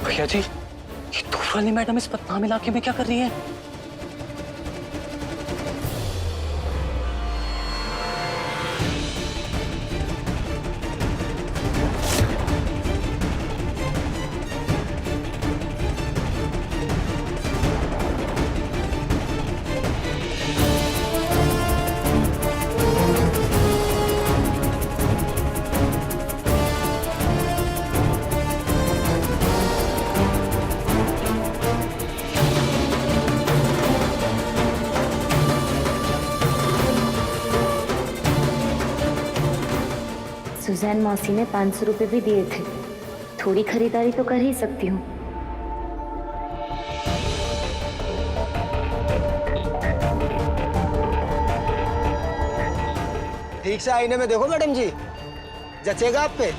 भैया जी, ये दूर वाली मैडम इस बदनाम इलाके में क्या कर रही है? सुजैन मौसी ने 500 रुपये भी दिए थे। थोड़ी खरीदारी तो कर ही सकती हूँ। ठीक से आईने में देखो मैडम जी, जचेगा आप पे?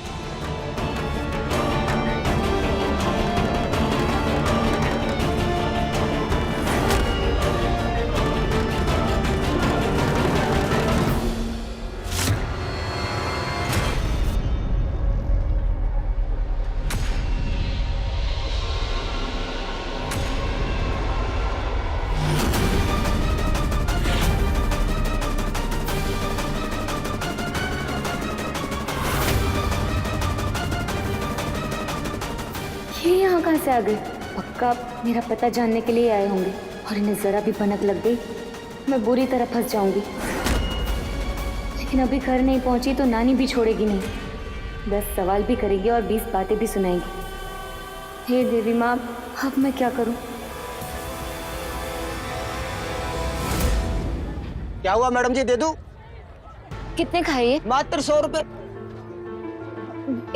ये यहाँ कहाँ से आ गए? पक्का मेरा पता जानने के लिए आए होंगे और इन्हें जरा भी भनक लग गई मैं बुरी तरह फंस जाऊंगी। लेकिन अभी घर नहीं पहुंची तो नानी भी छोड़ेगी नहीं। 10 सवाल भी करेगी और 20 बातें भी सुनाएगी। हे देवी माँ, अब मैं क्या करूं? क्या हुआ मैडम जी, दे दूं? कितने खाइए? मात्र 100 रुपए।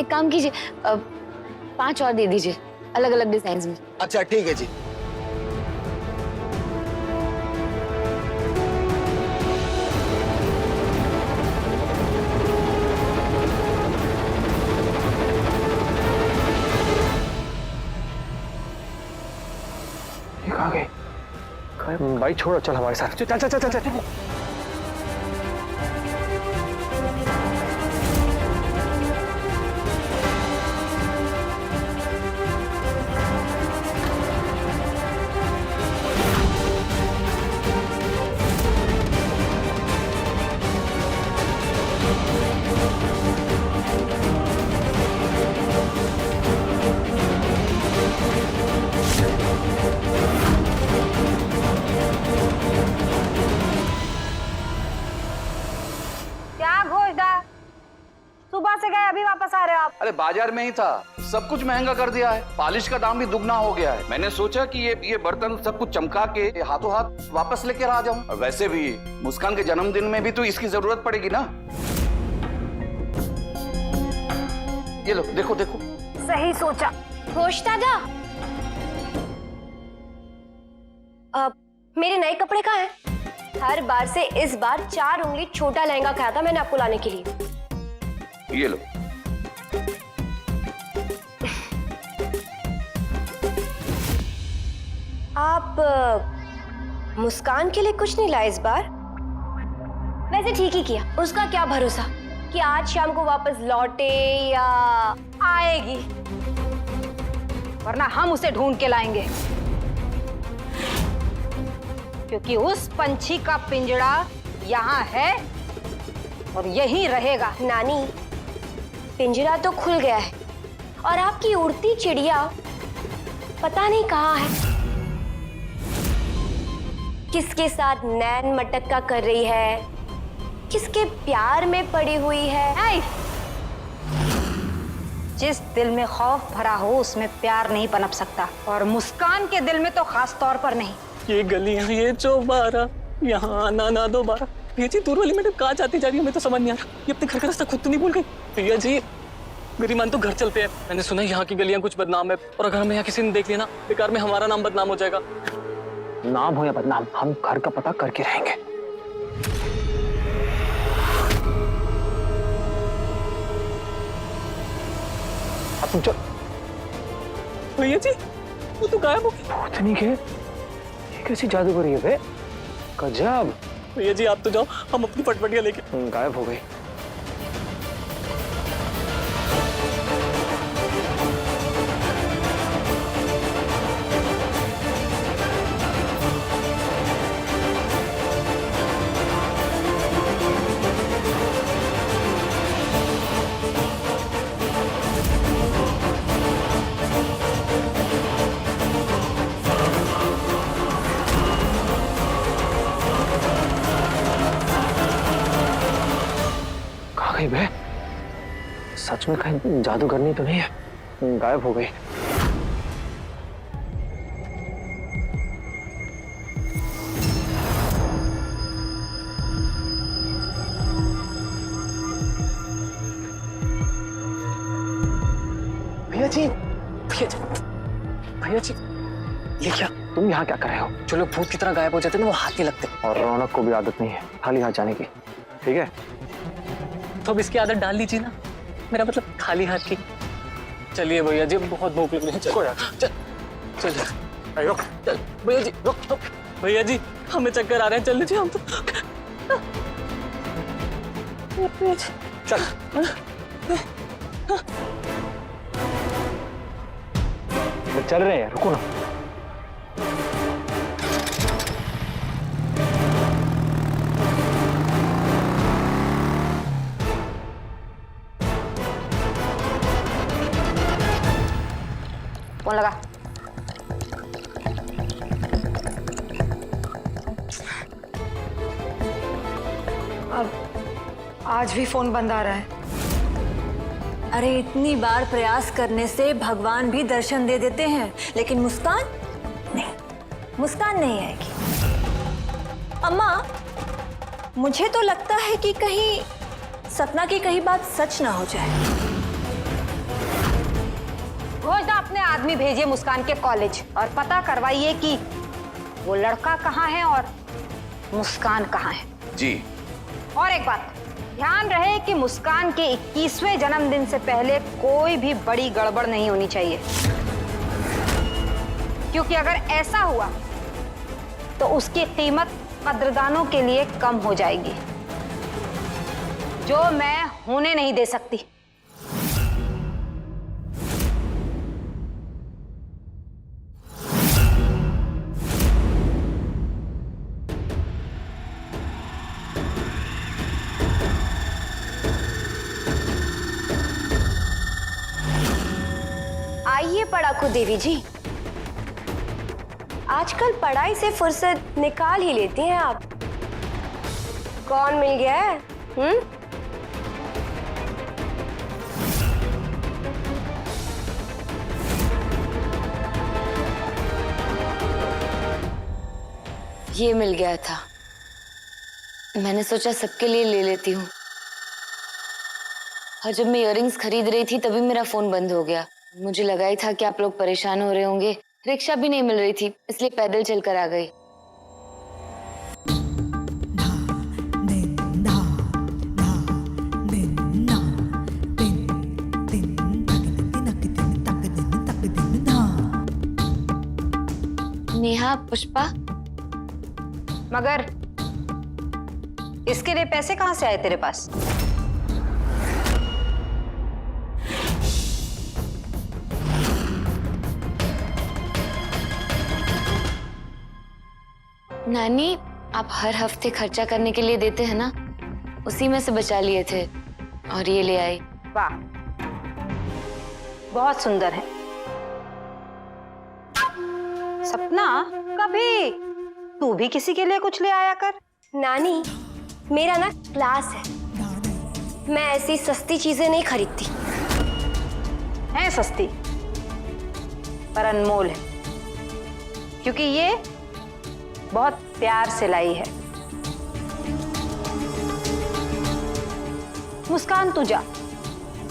एक काम कीजिए, 5 और दे दीजिए, अलग अलग डिजाइन में। अच्छा ठीक है जी। ये कहाँ गए? भाई छोड़ो, चल हमारे साथ। चल चल चल चल चल। क्या घोषदा, सुबह से गए अभी वापस आ रहे हो आप? अरे बाजार में ही था, सब कुछ महंगा कर दिया है, पॉलिश का दाम भी दुगना हो गया है। मैंने सोचा कि ये बर्तन सब कुछ चमका के हाथों हाथ वापस लेकर आ जाऊं। और वैसे भी मुस्कान के जन्मदिन में भी तो इसकी जरूरत पड़ेगी ना। ये लो, देखो देखो। सही सोचा। घोष दादा, मेरे नए कपड़े कहाँ हैं? हर बार से इस बार 4 उंगली छोटा लहंगा कहा था मैंने आपको लाने के लिए। ये लो। आप मुस्कान के लिए कुछ नहीं लाए इस बार? वैसे ठीक ही किया, उसका क्या भरोसा कि आज शाम को वापस लौटे या आएगी, वरना हम उसे ढूंढ के लाएंगे, क्योंकि उस पंछी का पिंजड़ा यहाँ है और यहीं रहेगा। नानी, पिंजरा तो खुल गया है और आपकी उड़ती चिड़िया पता नहीं कहाँ है। किसके साथ नैन मटक्का कर रही है, किसके प्यार में पड़ी हुई है। जिस दिल में खौफ भरा हो उसमें प्यार नहीं पनप सकता, और मुस्कान के दिल में तो खास तौर पर नहीं। ये गलियां, ये चौबारा, यहाँ आना ना दोबारा। भैया जी, दूर वाली मैडम कहाँ जाती जा रही है, हमें तो समझ नहीं आ रहा। ये अपने घर का रास्ता खुद तो नहीं भूल गई? भैया जी, मेरी मान तो घर चलते हैं। मैंने सुना यहाँ की गलियां कुछ बदनाम है, और अगर हमें यहाँ किसी ने देख लिया ना, बेकार में हमारा नाम बदनाम हो जाएगा। नाम हो या बदनाम, हम घर का पता करके रहेंगे। अब तुम चल। भैया जी, वो तो गायब हो गई। भूतनी के, ये कैसी जादूगरी है बे? गजब। भैया जी, आप तो जाओ, हम अपनी फटफटियां लेके। गायब हो गई। सच में कहीं जादूगरनी तो नहीं है, गायब हो गई। भैया जी, भैया जी, भैया जी, ये क्या? तुम यहाँ क्या कर रहे हो? जो लोग भूत की तरह गायब हो जाते हैं ना, वो हाथ नहीं लगते। और रौनक को भी आदत नहीं है खाली हाथ जाने की, ठीक है? तो अब इसकी आदत डाल लीजिए ना, मेरा मतलब खाली हाथ की। चलिए भैया जी, बहुत भूख लग रही है। चलो चल चल चल भैया जी, रुक। भैया जी, हमें चक्कर आ रहे हैं, चल लीजिए हम तो। चल। चल रहे हैं, रुको ना। फोन लगा। अब आज भी फोन बंद आ रहा है। अरे इतनी बार प्रयास करने से भगवान भी दर्शन दे देते हैं, लेकिन मुस्कान नहीं, मुस्कान नहीं आएगी। अम्मा, मुझे तो लगता है कि कहीं सपना की कहीं बात सच ना हो जाए। घोषणा अपने आदमी भेजिए मुस्कान के कॉलेज और पता करवाइए कि वो लड़का कहाँ है और मुस्कान कहाँ है। जी। और एक बात ध्यान रहे कि मुस्कान के 21वें जन्मदिन से पहले कोई भी बड़ी गड़बड़ नहीं होनी चाहिए, क्योंकि अगर ऐसा हुआ तो उसकी कीमत कद्रदानों के लिए कम हो जाएगी, जो मैं होने नहीं दे सकती। आइए पढ़ाकू देवी जी, आजकल पढ़ाई से फुर्सत निकाल ही लेती हैं आप। कौन मिल गया है? ये मिल गया था, मैंने सोचा सबके लिए ले लेती हूँ। और जब मैं इयररिंग्स खरीद रही थी तभी मेरा फोन बंद हो गया। मुझे लगा ही था कि आप लोग परेशान हो रहे होंगे। रिक्शा भी नहीं मिल रही थी, इसलिए पैदल चलकर आ गई। नेहा, पुष्पा, मगर इसके लिए पैसे कहाँ से आए तेरे पास? नानी, आप हर हफ्ते खर्चा करने के लिए देते हैं ना, उसी में से बचा लिए थे और ये ले आई। वाह, बहुत सुंदर है। सपना, कभी तू भी किसी के लिए कुछ ले आया कर। नानी, मेरा ना क्लास है, मैं ऐसी सस्ती चीजें नहीं खरीदती। है सस्ती पर अनमोल है, क्योंकि ये बहुत प्यार से लाई है। मुस्कान, तू जा,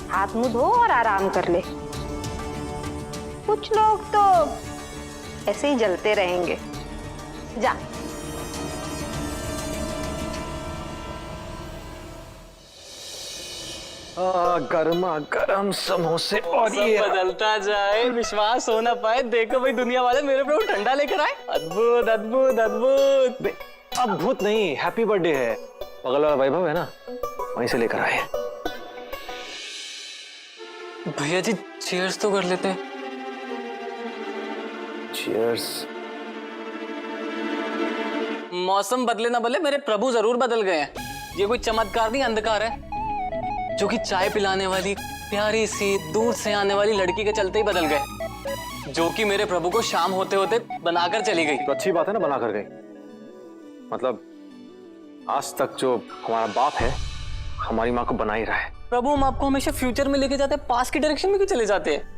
हाथ मुंह धो और आराम कर ले। कुछ लोग तो ऐसे ही जलते रहेंगे। जा। गर्मा गर्म समोसे और सब ये बदलता जाए, विश्वास हो ना पाए। देखो भाई, दुनिया वाले मेरे पे वो ठंडा लेकर आए। अद्भुत अद्भुत अद्भुत। अब भूत नहीं, हैप्पी बर्थडे है। बगल वाला वैभव है ना, वहीं से लेकर आए। भैया जी, चीयर्स तो कर लेते हैं। चीयर्स। मौसम बदले ना बदले, मेरे प्रभु जरूर बदल गए हैं। ये कोई चमत्कार नहीं, अंधकार है, जो कि चाय पिलाने वाली प्यारी सी दूर से आने वाली लड़की के चलते ही बदल गए, जो कि मेरे प्रभु को शाम होते होते बनाकर चली गई। तो अच्छी बात है ना, बनाकर गई। मतलब आज तक जो हमारा बाप है हमारी माँ को बना ही रहा है। प्रभु, हम आपको हमेशा फ्यूचर में लेके जाते हैं, पास्ट की डायरेक्शन में क्यों चले जाते हैं?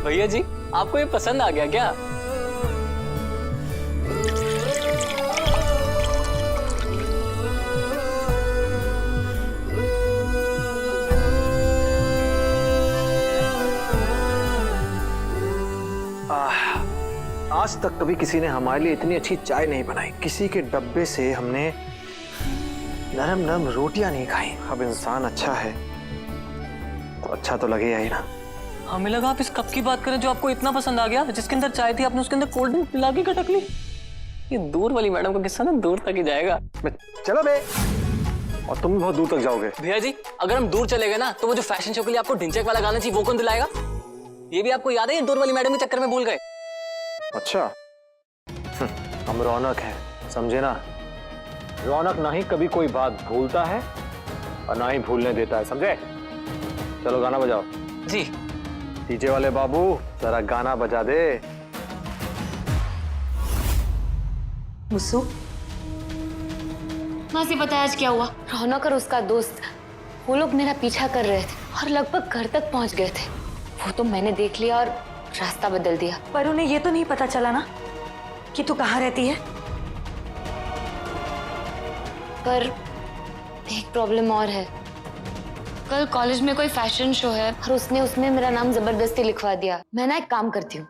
भैया जी, आपको ये पसंद आ गया क्या? आज तक कभी किसी ने हमारे लिए इतनी अच्छी चाय नहीं बनाई। किसी के डब्बे से हमने नरम नरम रोटियां नहीं खाई। अब इंसान अच्छा है तो अच्छा तो लगेगा ही ना। हमें लगा आप इस कप की बात करें जो आपको इतना पसंद आ गया, जिसके अंदर चाय थी, आपने उसके अंदर कोल्ड ड्रिंक मिला के खटक ली। ये दूर वाली मैडम का किस्सा ना दूर तक ही जाएगा। चलो बे, और तुम बहुत दूर तक जाओगे। भैया जी, अगर हम दूर चले गए ना तो वो जो फैशन शो के लिए आपको ढिंचैक वाला गाना चाहिए वो कौन दिलाएगा? ये भी आपको याद है, दूर वाली मैडम के चक्कर में भूल गए। अच्छा, हम रौनक हैं, समझे ना? रौनक ना ही कभी कोई बात भूलता है और ना ही भूलने देता है, समझे? चलो गाना बजाओ। जी। डीजे वाले बाबू जरा गाना बजा दे। मुस्सू, मासी पता है आज क्या हुआ? रौनक और उसका दोस्त वो लोग मेरा पीछा कर रहे थे और लगभग घर तक पहुंच गए थे। वो तो मैंने देख लिया और रास्ता बदल दिया। पर उन्हें ये तो नहीं पता चला ना कि तू कहाँ रहती है? पर एक प्रॉब्लम और है। कल कॉलेज में कोई फैशन शो है और उसने उसमें मेरा नाम जबरदस्ती लिखवा दिया। मैं ना एक काम करती हूँ,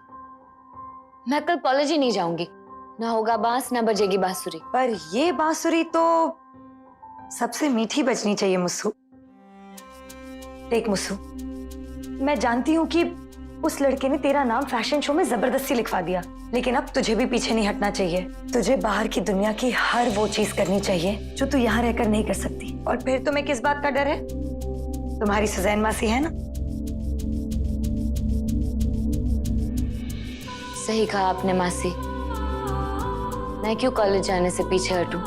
मैं कल कॉलेज ही नहीं जाऊंगी। ना होगा बांस, ना बजेगी बांसुरी। पर ये बांसुरी तो सबसे मीठी बजनी चाहिए मुस्सू। देख मुस्सू, मैं जानती हूँ कि उस लड़के ने तेरा नाम फैशन शो में जबरदस्ती लिखवा दिया, लेकिन अब तुझे भी पीछे नहीं हटना चाहिए। तुझे बाहर की दुनिया की हर वो चीज करनी चाहिए जो तू यहाँ रहकर नहीं कर सकती। और फिर तुम्हें किस बात का डर है? तुम्हारी सुजैन मासी है ना। सही कहा आपने मासी। मैं क्यों कॉलेज जाने से पीछे हटूं?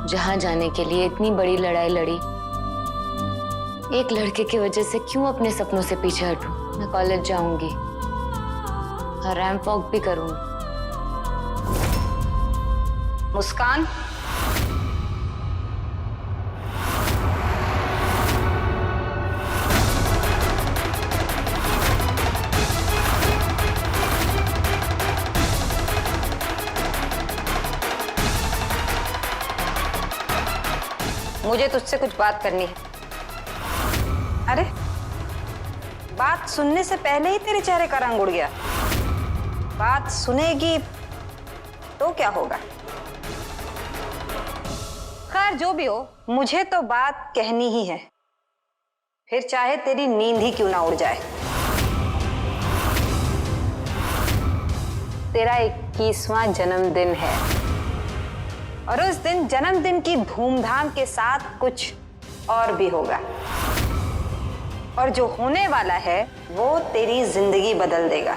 जहां जाने के लिए इतनी बड़ी लड़ाई लड़ी, एक लड़के की वजह से क्यों अपने सपनों से पीछे हटूं? मैं कॉलेज जाऊंगी और रैंप वॉक भी करूंगी। मुस्कान, मुझे तुझसे कुछ बात करनी है। अरे, बात सुनने से पहले ही तेरे चेहरे का रंग उड़ गया। बात सुनेगी तो क्या होगा? खैर जो भी हो, मुझे तो बात कहनी ही है, फिर चाहे तेरी नींद ही क्यों ना उड़ जाए। तेरा 21वां जन्मदिन है और उस दिन जन्मदिन की धूमधाम के साथ कुछ और भी होगा, और जो होने वाला है वो तेरी जिंदगी बदल देगा।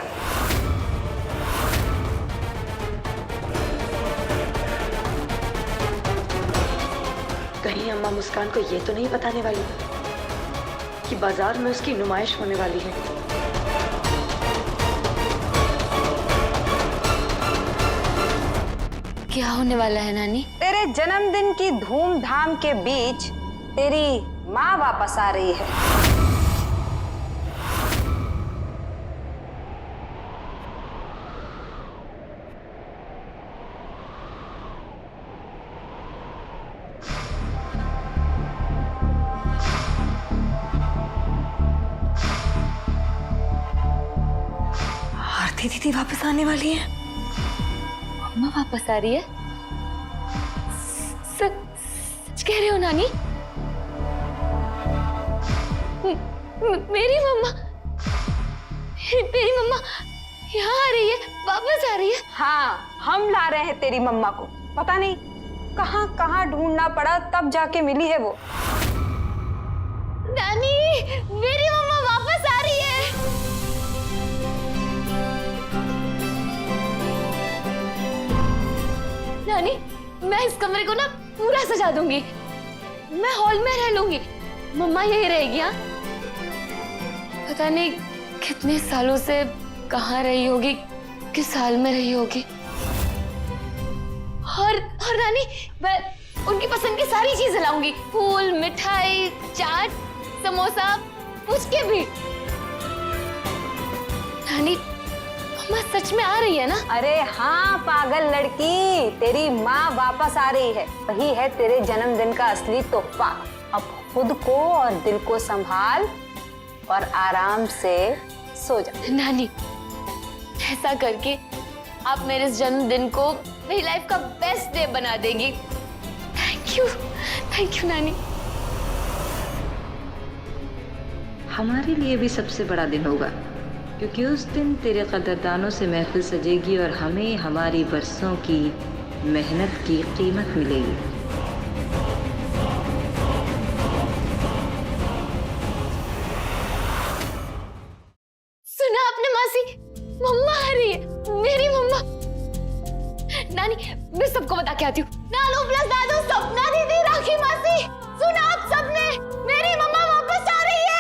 कहीं अम्मा मुस्कान को ये तो नहीं बताने वाली कि बाजार में उसकी नुमाइश होने वाली है? क्या होने वाला है नानी? तेरे जन्मदिन की धूमधाम के बीच तेरी माँ वापस आ रही है। आरती दीदी वापस आने वाली है। अम्मा वापस आ रही है? सच कह रहे हो नानी? मेरी मम्मा, तेरी मम्मा यहाँ आ रही है, वापस आ रही है? हाँ, हम ला रहे हैं तेरी मम्मा को। पता नहीं कहाँ कहाँ ढूंढना पड़ा, तब जाके मिली है वो। नानी, मेरी मम्मा वापस आ रही है। नानी, मैं इस कमरे को ना पूरा सजा दूंगी। मैं हॉल में रह लूंगी। मम्मा यही रहेगी? हाँ, पता नहीं कितने सालों से कहाँ रही होगी, किस हाल में रही होगी। और नानी, मैं उनकी पसंद की सारी चीजें लाऊंगी, फूल, मिठाई, चाट, समोसा, पुचके भी। नानी, मम्मा सच में आ रही है ना? अरे हाँ पागल लड़की, तेरी माँ वापस आ रही है। वही है तेरे जन्मदिन का असली तोहफा। अब खुद को और दिल को संभाल और आराम से सो जा। नानी, ऐसा करके आप मेरे इस जन्मदिन को मेरी लाइफ का बेस्ट डे बना देगी। थैंक यू नानी। हमारे लिए भी सबसे बड़ा दिन होगा, क्योंकि उस दिन तेरे कदरदानों से महफिल सजेगी और हमें हमारी बरसों की मेहनत की कीमत मिलेगी। सुना आपने मासी, मम्मा आ रही है, मेरी मम्मा। नानी, मैं सबको बता के आती हूँ। नानू प्लस दादू, सपना दीदी, राखी मासी, सुना आप सबने, मेरी मम्मा वापस आ रही है।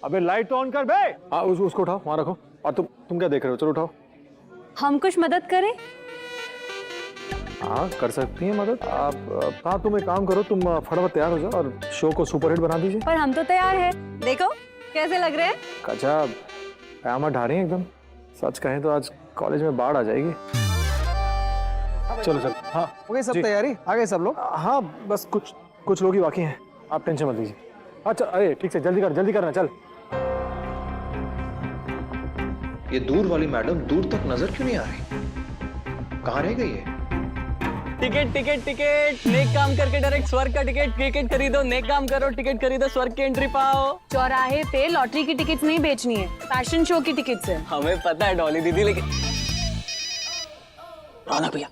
अबे लाइट तो ऑन कर बे। हाँ उसको उठाओ, वहां रखो। और तुम क्या देख रहे हो? चलो उठाओ। हम कुछ मदद करें? हाँ कर सकती हैं मदद आप। हाँ तुम एक काम करो, तुम फटाफट तैयार हो जाओ और शो को सुपरहिट बना दीजिए। पर हम तो तैयार हैं। देखो कैसे लग रहे हैं। गजब, कयामत ढा रही है एकदम। सच कहें तो आज कॉलेज में बाढ़ आ जाएगी। चलो चलो। हाँ हो गई सब तैयारी? आ गए सब लोग? हाँ बस कुछ लोग ही बाकी हैं, आप टेंशन मत लीजिए। अच्छा अरे ठीक से जल्दी करना। चल ये दूर वाली मैडम दूर तक नजर क्यों नहीं आ रही? कहाँ रह गई है? टिकट, नेक काम करके डायरेक्ट स्वर्ग का टिकट खरीदो, नेक काम करो, टिकट खरीदो, स्वर्ग की एंट्री पाओ। चौराहे पे लॉटरी की टिकट्स नहीं बेचनी है, फैशन शो की टिकट्स है। हमें पता है डॉली दीदी, लेकिन रौनक भैया,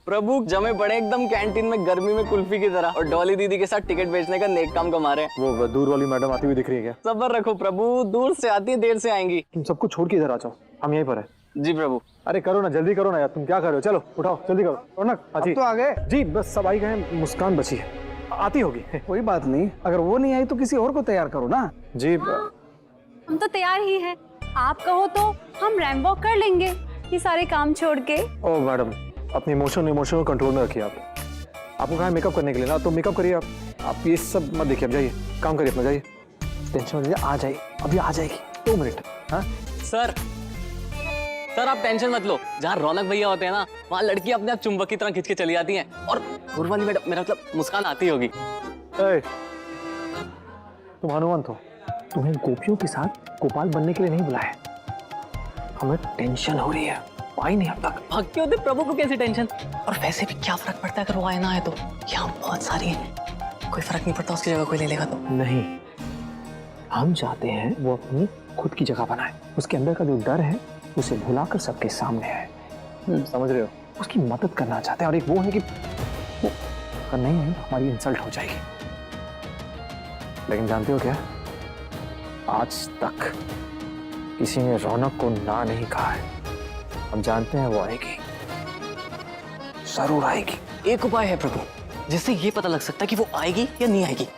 प्रभु जमे पड़े एकदम कैंटीन में गर्मी में कुल्फी की तरह, और डॉली दीदी के साथ टिकट बेचने का नेक काम कमा रहे हैं। वो दूर वाली मैडम आती हुई दिख रही है क्या? सब्र रखो प्रभु, दूर से आती है, देर से आएंगी। तुम सबको छोड़ के इधर आ जाओ, हम यहीं पर है। जी प्रभु। अरे करो ना, जल्दी करो ना यार, तुम क्या कर रहे हो? चलो उठाओ, जल्दी करो। रौनक अब तो आ गए जी, बस सब आई गए, मुस्कान बची है, आती होगी। कोई बात नहीं, अगर वो नहीं आई तो किसी और को तैयार करो ना। जी हम तो तैयार ही हैं। आप कहो तो हम रैंप वॉक कर लेंगे, ये सारे काम छोड़ के। ओ मैडम, अपनी इमोशन को कंट्रोल में रखिए। आपको कहा है मेकअप करने के लिए ना, तो मेकअप करिए आप ये सब मत देखिए। अब जाइए, काम करिए अपना, जाइए, टेंशन मत लीजिए, आ जाइए, अभी आ जाएगी, 2 मिनट। हाँ सर आप टेंशन मत लो, जहाँ रौनक भैया होते हैं ना, वहाँ लड़की अपने आप चुंबक की तरह खिंच के चली जाती हैं, और दूर वाली मैडम, मेरा मतलब मुस्कान आती होगी। तुम हनुमंत हो, तुम्हें गोपियों के साथ गोपाल बनने के लिए नहीं बुलाया, हमें टेंशन हो रही है, आई नहीं अब तक। भक्ति होते प्रभु को कैसी टेंशन, और वैसे भी क्या फर्क पड़ता है अगर वो आए ना आए तो, यहाँ बहुत सारी है, कोई फर्क नहीं पड़ता, उसकी जगह कोई ले लेगा तो। नहीं, हम चाहते हैं वो अपनी खुद की जगह बनाए, उसके अंदर का जो डर है उसे भुलाकर सबके सामने आए। समझ रहे हो? उसकी मदद करना चाहते हैं। और एक वो है कि वो अगर नहीं है हमारी इंसल्ट हो जाएगी। लेकिन जानते हो क्या, आज तक किसी ने रौनक को ना नहीं कहा है। हम जानते हैं वो आएगी, जरूर आएगी। एक उपाय है प्रभु, जिससे ये पता लग सकता है कि वो आएगी या नहीं आएगी।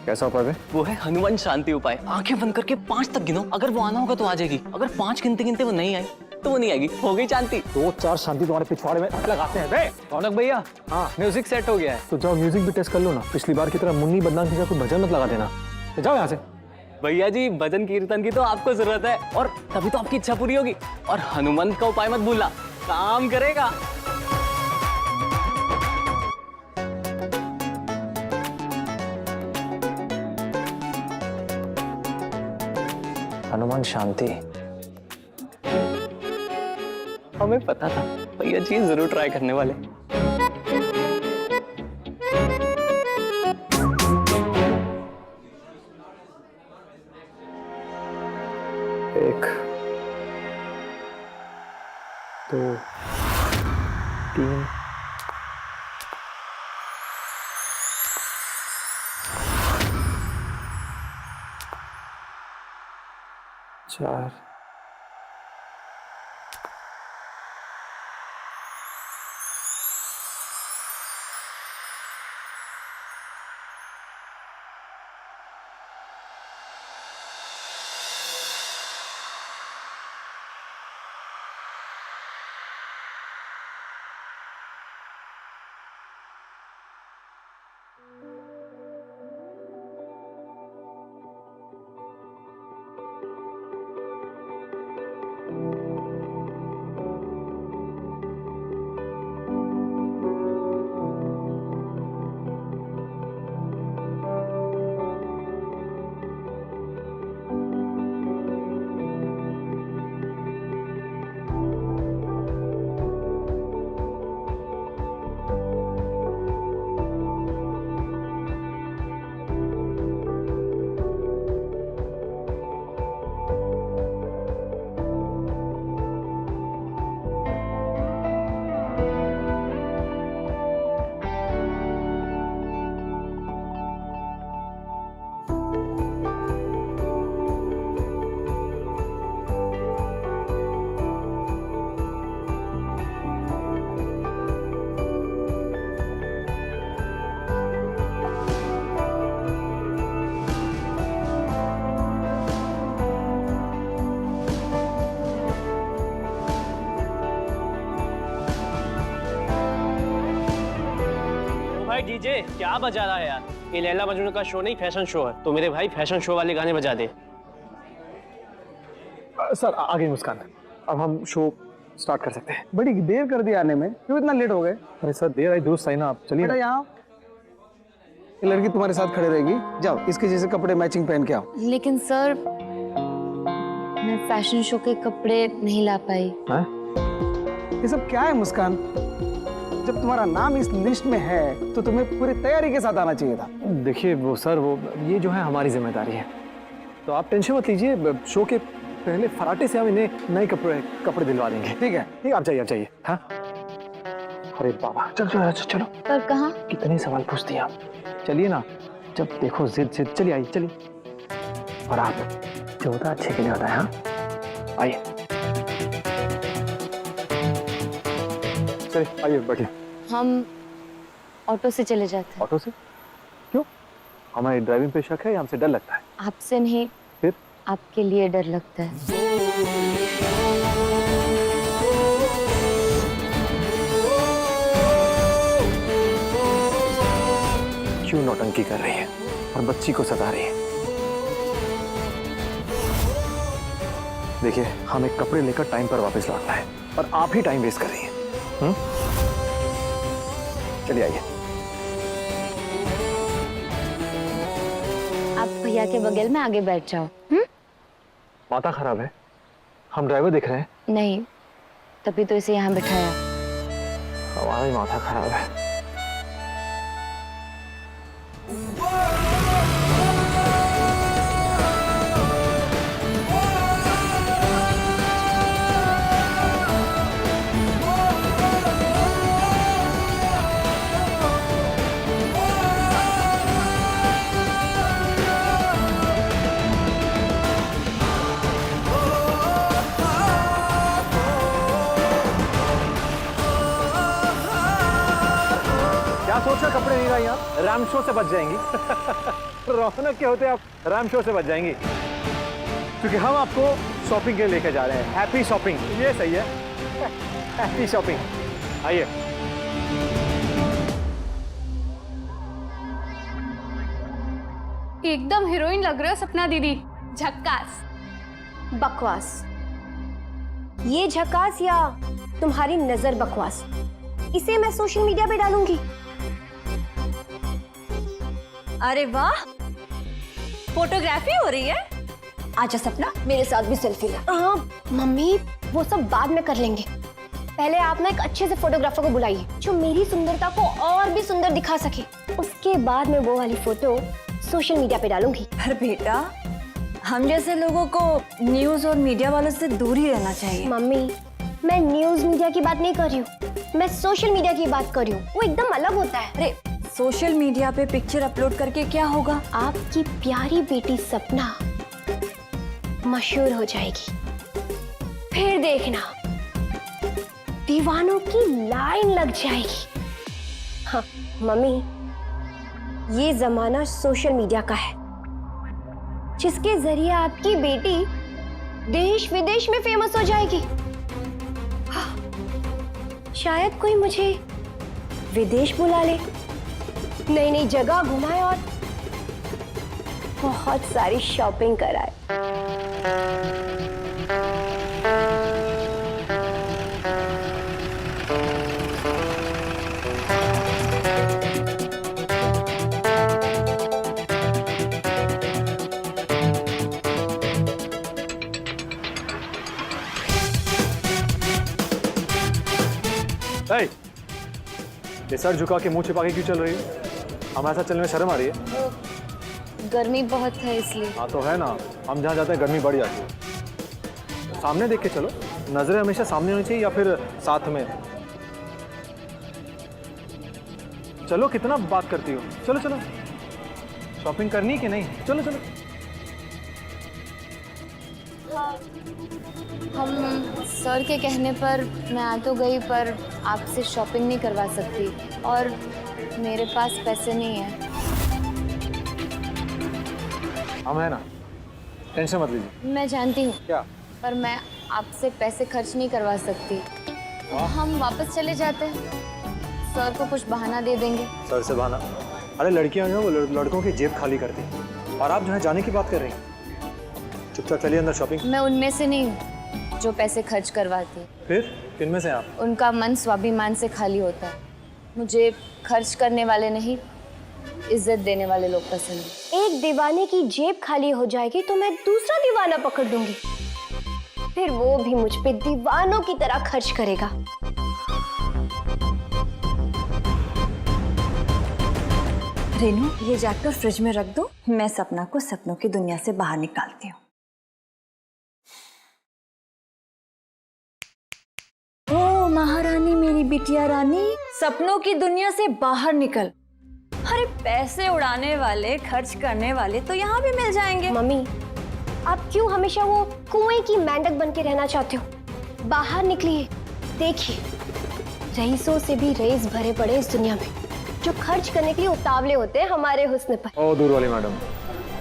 कैसा उपाय है? वो है हनुमान शांति उपाय। आंखें बंद करके 5 तक गिनो, अगर वो आना होगा तो आ जाएगी, अगर 5 गिनते गिनते वो नहीं आई तो वो नहीं आएगी। हो गई शांति। 2-4 शांति तुम्हारे पिछवाड़े में लगाते हैं बे। रौनक भैया, हाँ म्यूजिक सेट हो गया है। तो जाओ म्यूजिक भी टेस्ट कर लो ना। पिछली बार की तरह मुन्नी बदनाम की कोई भजन मत लगा देना। तो जाओ यहाँ से। भैया जी, भजन कीर्तन की तो आपको जरूरत है, और तभी तो आपकी इच्छा पूरी होगी। और हनुमंत का उपाय मत भूलना, काम करेगा। हनुमान शांति। हमें पता था भैया जी जरूर ट्राई करने वाले। एक, 2, 3, 4, भाई डीजे क्या बजा रहा है यार? ये लैला मजनू का शो नहीं, फैशन शो है। तो मेरे भाई फैशन शो वाले गाने बजा दे। सर आगे मुस्कान, अब हम शो स्टार्ट कर सकते हैं। बड़ी देर कर दी आने में, क्यों इतना लेट हो गए? अरे सर देर आई दुरुस्त आई ना, आप चलिए बेटा ना। यहाँ ये लड़की तुम्हारे साथ खड़े रहेगी। जाओ इसके जैसे कपड़े मैचिंग पहन के आओ। लेकिन सर, मैं फैशन शो के कपड़े नहीं ला पाई। ये सब क्या है मुस्कान? जब तुम्हारा नाम इस लिस्ट में है तो तुम्हें पूरी तैयारी के साथ आना चाहिए था। देखिए वो सर, वो ये जो है हमारी जिम्मेदारी है, तो आप टेंशन मत लीजिए। शो के पहले फराटे से हम इन्हें नए कपड़े दिलवा देंगे। ठीक है, ठीक, आप जाइए। हाँ अरे बाबा, चलो चलो। पर कहाँ? कितने सवाल पूछती हैं आप? चलिए ना, जब देखो जिद चलिए, आइए चलिए। और आप जो होता है अच्छे के लिए होता है। हाँ आइए, चलिए आइए बैठिए। हम ऑटो से चले जाते हैं। ऑटो से? क्यों? हमारी ड्राइविंग पे शक है या हमसे डर लगता है? आपसे नहीं, फिर? आपके लिए डर लगता है। क्यों नौटंकी कर रही है और बच्ची को सता रही है? देखिए, हमें कपड़े लेकर टाइम पर वापस लौटना है और आप ही टाइम वेस्ट कर रही हैं। चलिए आइए। आप भैया के बगल में आगे बैठ जाओ। माता खराब है, हम ड्राइवर देख रहे हैं। नहीं, तभी तो इसे यहाँ बिठाया। हमारी माथा खराब है। रोज का कपड़े नहीं लाई आप, रैम शो से बच जाएंगी। रौनक के होते आप रैम शो से बच जाएंगी, क्योंकि हम आपको शॉपिंग के लिए लेके जा रहे हैं। हैप्पी शॉपिंग, ये सही है, हैप्पी शॉपिंग। आइए। एकदम हीरोइन लग रहे हो सपना दीदी, झक्कास। बकवास। ये झकास या तुम्हारी नजर बकवास, इसे मैं सोशल मीडिया पे डालूंगी। अरे वाह, फोटोग्राफी हो रही है। आजा सपना, मेरे साथ भी सेल्फी ले। हाँ मम्मी, वो सब बाद में कर लेंगे। पहले आप ना एक अच्छे से फोटोग्राफर को बुलाइए जो मेरी सुंदरता को और भी सुंदर दिखा सके। उसके बाद मैं वो वाली फोटो सोशल मीडिया पे डालूंगी। पर बेटा, हम जैसे लोगों को न्यूज और मीडिया वालों से दूर ही रहना चाहिए। मम्मी, मैं न्यूज मीडिया की बात नहीं कर रही हूँ, मैं सोशल मीडिया की बात कर रही हूँ। वो एकदम अलग होता है। अरे सोशल मीडिया पे पिक्चर अपलोड करके क्या होगा? आपकी प्यारी बेटी सपना मशहूर हो जाएगी, फिर देखना दीवानों की लाइन लग जाएगी। हाँ मम्मी, ये जमाना सोशल मीडिया का है, जिसके जरिए आपकी बेटी देश विदेश में फेमस हो जाएगी। हाँ, शायद कोई मुझे विदेश बुला ले, नई नई जगह घुमाए और बहुत सारी शॉपिंग कराए। Hey, ये सर झुका के मुंह छिपा के क्यों चल रही है? हमारे साथ चलने में शर्म आ रही है? गर्मी बहुत है इसलिए। हाँ तो है ना, हम जहाँ जाते हैं गर्मी बढ़ जाती है। सामने देख के चलो, नजरें हमेशा सामने होनी चाहिए या फिर साथ में। चलो, कितना बात करती हो? चलो चलो, शॉपिंग करनी कि नहीं? चलो चलो। हम सर के कहने पर मैं आ तो गई, पर आपसे शॉपिंग नहीं करवा सकती और मेरे पास पैसे नहीं है। हम है ना, टेंशन मत लीजिए। मैं जानती हूँ, क्या? पर मैं आपसे पैसे खर्च नहीं करवा सकती। तो हम वापस चले जाते हैं, सर को कुछ बहाना दे देंगे। सर से बहाना? अरे लड़कियां जो है वो लड़कों की जेब खाली करती हैं, और आप जो है जाने की बात कर रही हैं। चुपचाप चलिए अंदर शॉपिंग। मैं उनमें से नहीं हूँ जो पैसे खर्च करवाती। फिर किनमें से आप? उनका मन स्वाभिमान से खाली होता है। मुझे खर्च करने वाले नहीं, इज्जत देने वाले लोग पसंद हैं। एक दीवाने की जेब खाली हो जाएगी तो मैं दूसरा दीवाना पकड़ लूंगी, फिर वो भी मुझ पे दीवानों की तरह खर्च करेगा। रेनू, ये जाकर फ्रिज में रख दो, मैं सपना को सपनों की दुनिया से बाहर निकालती हूँ। ओ महारानी, मेरी बिटिया रानी, सपनों की दुनिया से बाहर निकल। अरे पैसे उड़ाने वाले, खर्च करने वाले तो यहाँ भी मिल जाएंगे। मम्मी, आप क्यों हमेशा वो कुएं की मेंढक बन के रहना चाहते हो? बाहर निकलिए, देखिए रईसों से भी रईस भरे पड़े इस दुनिया में, जो खर्च करने के लिए उतावले होते हैं हमारे हुस्न पर। ओ दूर वाली मैडम,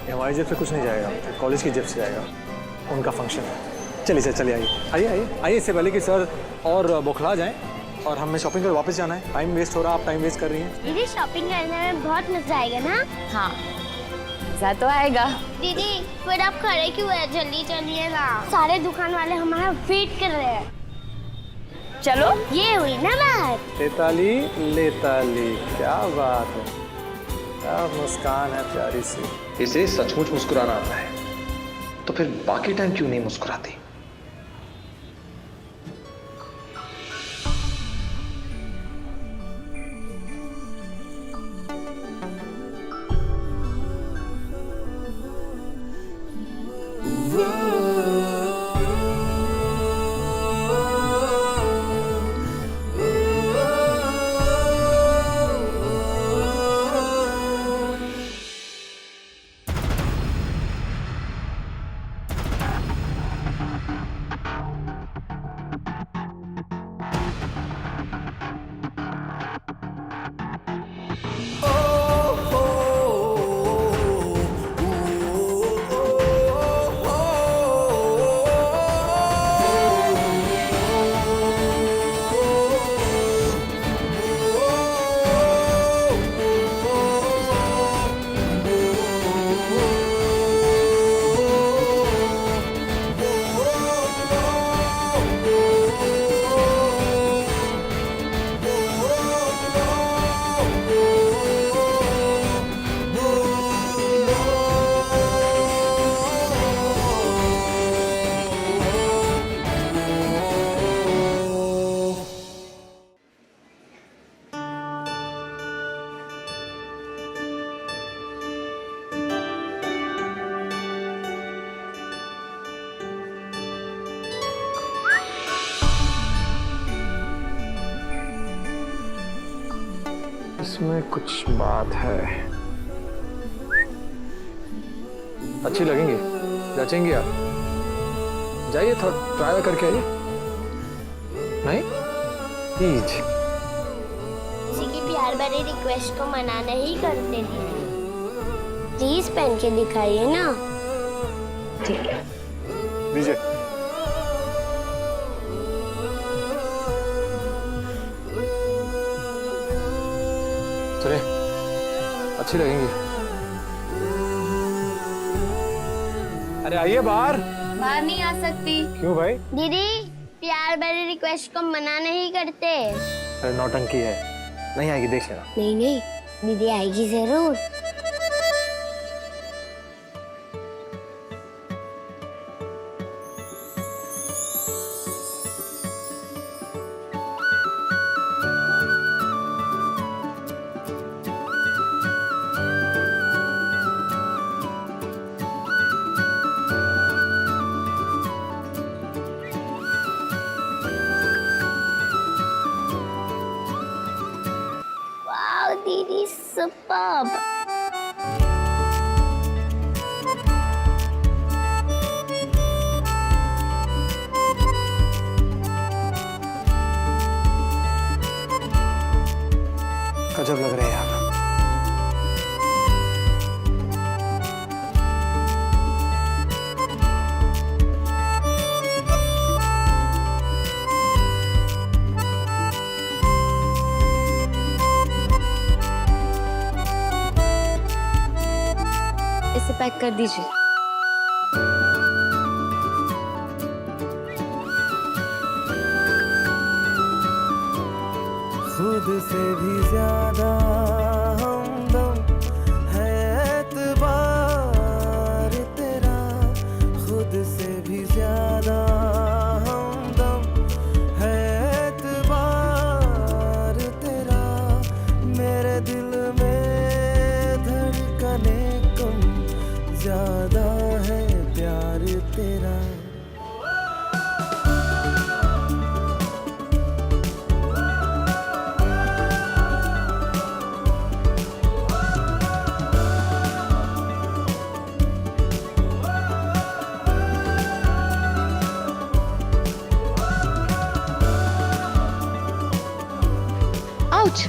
ये हमारी जेब से कुछ नहीं जाएगा, कॉलेज की जेब से जाएगा, उनका फंक्शन है। चलिए सर, चलिए आइए आइए आइए आइए, इससे पहले कि सर और बौखला जाएं और हमें शॉपिंग कर वापस जाना है। टाइम वेस्ट हो रहा है, आप टाइम वेस्ट कर रही हैं। दीदी, शॉपिंग करने में बहुत मजा आएगा ना? हाँ, मजा तो आएगा। दीदी, फिर आप खड़े क्यों है? जल्दी चलिए ना, सारे दुकान वाले हमारा वेट कर रहे हैं। चलो, ये हुई ना बात। लेताली लेताली, क्या बात है, क्या मुस्कान है प्यारी सी। इसे सचमुच मुस्कुराना आता है, तो फिर बाकी टाइम क्यों नहीं मुस्कुराती? इसमें कुछ बात है। अच्छी लगेंगी, जचेंगी आप। जाइए थोड़ा ट्राई करके आइए। नहीं प्लीज। किसी की प्यार भरी रिक्वेस्ट को मना नहीं करते दीदी, प्लीज पहन के दिखाइए ना। ठीक है। दीजिए। चलिए, अच्छी लगेंगी। अरे आइए बाहर। बाहर नहीं आ सकती। क्यों भाई? दीदी प्यार भरी रिक्वेस्ट को मना नहीं करते। अरे नौटंकी है, नहीं आएगी, देख लेना। नहीं नहीं, दीदी आएगी जरूर। वाओ दीदी, सुपर्ब। गजब लग रहे हैं आप। इसे पैक कर दीजिए। खुद से भी ज्यादा हमदम है एतबार तेरा, खुद से भी ज्यादा हमदम है एतबार तेरा, मेरे दिल में धड़कने कम ज्यादा है प्यार तेरा। आउच।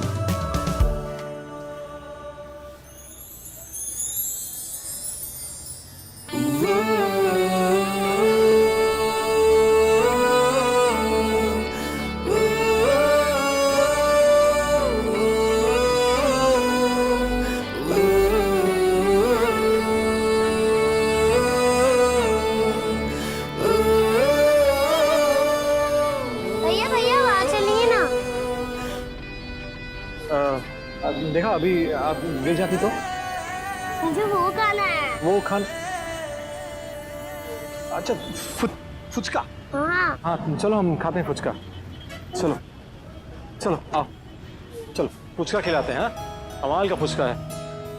भैया भैया वहाँ चलिए ना। देखा, अभी आप गिर जाती तो। मुझे वो खाना है। वो खान, अच्छा फुचका। हाँ हाँ चलो हम खाते हैं फुचका। चलो चलो आओ, चलो फुचका खिलाते हैं। हाँ कमाल का फुचका है।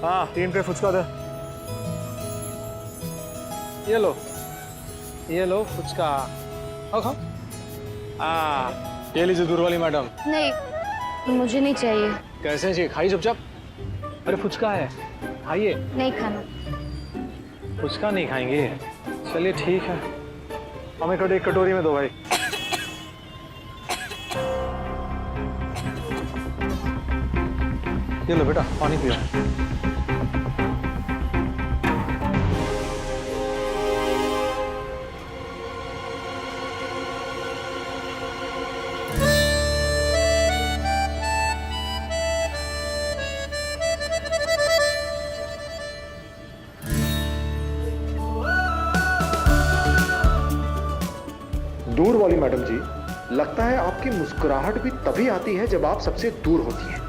हाँ 3 पे फुचका दे। ये लो फुचका, आओ खाओ। ये लीजिए दूर वाली मैडम। नहीं, मुझे नहीं चाहिए। कैसे चाहिए? खाइए चुपचाप। अरे फुचका है, खाइए। नहीं खाना। फुचका नहीं खाएंगे? चलिए ठीक है, हमें एक कटोरी में दो भाई। ये लो बेटा, पानी पियो। दूर वाली मैडम जी, लगता है आपकी मुस्कुराहट भी तभी आती है जब आप सबसे दूर होती हैं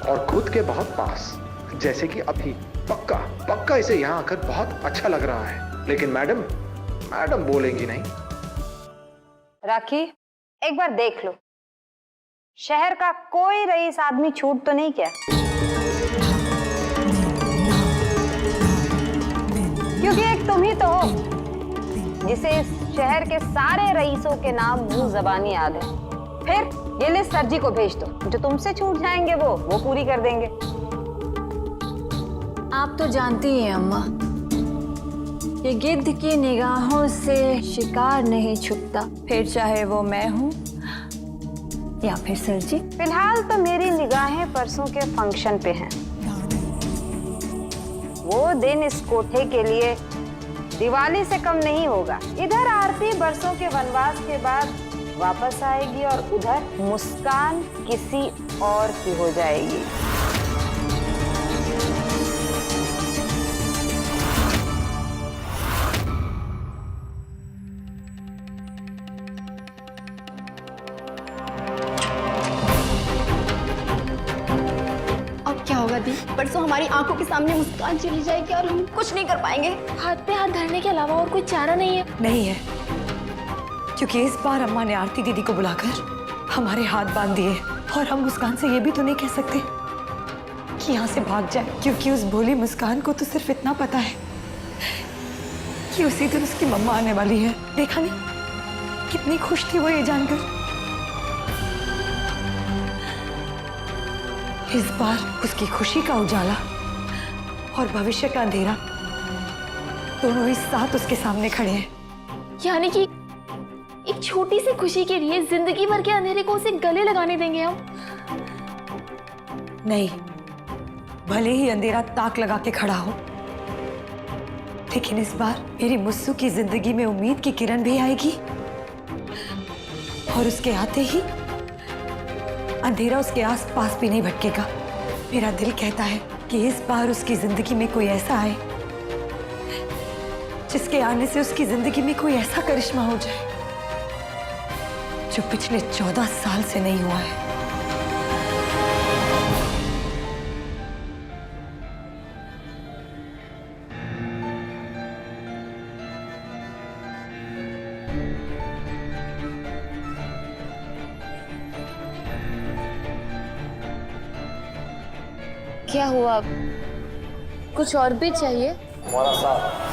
और खुद के बहुत पास, जैसे कि अभी। पक्का पक्का इसे यहाँ आकर बहुत अच्छा लग रहा है। लेकिन मैडम बोलेंगी नहीं। राखी, एक बार देख लो, शहर का कोई रईस आदमी छूट तो नहीं क्या? क्योंकि एक तुम ही तो हो जिसे इस शहर के सारे रईसों के नाम मुंह जबानी याद है। फिर ये लिस्ट सर जी को भेज दो, जो तुमसे छूट जाएंगे वो पूरी कर देंगे। आप तो जानती हैं अम्मा, ये गिद्ध की निगाहों से शिकार नहीं छुपता, फिर चाहे वो मैं हूं या फिर सर जी। फिलहाल तो मेरी निगाहें परसों के फंक्शन पे हैं। वो दिन इस कोठे के लिए दिवाली से कम नहीं होगा। इधर आरती बरसों के वनवास के बाद वापस आएगी और उधर मुस्कान किसी और की हो जाएगी। अब क्या होगा दी? परसों हमारी आंखों के सामने मुस्कान चली जाएगी और हम कुछ नहीं कर पाएंगे। हाथ पे हाथ धरने के अलावा और कोई चारा नहीं है। नहीं है, क्योंकि इस बार अम्मा ने आरती दीदी को बुलाकर हमारे हाथ बांध दिए और हम मुस्कान से ये भी तो नहीं कह सकते कि यहाँ से भाग जाए, क्योंकि उस भोली मुस्कान को तो सिर्फ इतना पता है कि उसी दिन उसकी मम्मा आने वाली है। देखा नहीं कितनी खुश थी वो ये जानकर। इस बार उसकी खुशी का उजाला और भविष्य का अंधेरा दोनों ही साथ उसके सामने खड़े हैं। यानी कि एक छोटी सी खुशी के लिए जिंदगी भर के अंधेरे को उसे गले लगाने देंगे हम? नहीं, भले ही अंधेरा ताक लगा के खड़ा हो, लेकिन इस बार मेरी मुस्सू की जिंदगी में उम्मीद की किरण भी आएगी और उसके आते ही अंधेरा उसके आसपास भी नहीं भटकेगा। मेरा दिल कहता है कि इस बार उसकी जिंदगी में कोई ऐसा आए जिसके आने से उसकी जिंदगी में कोई ऐसा करिश्मा हो जाए जो पिछले 14 साल से नहीं हुआ है। क्या हुआ? कुछ और भी चाहिए? हमारा साथ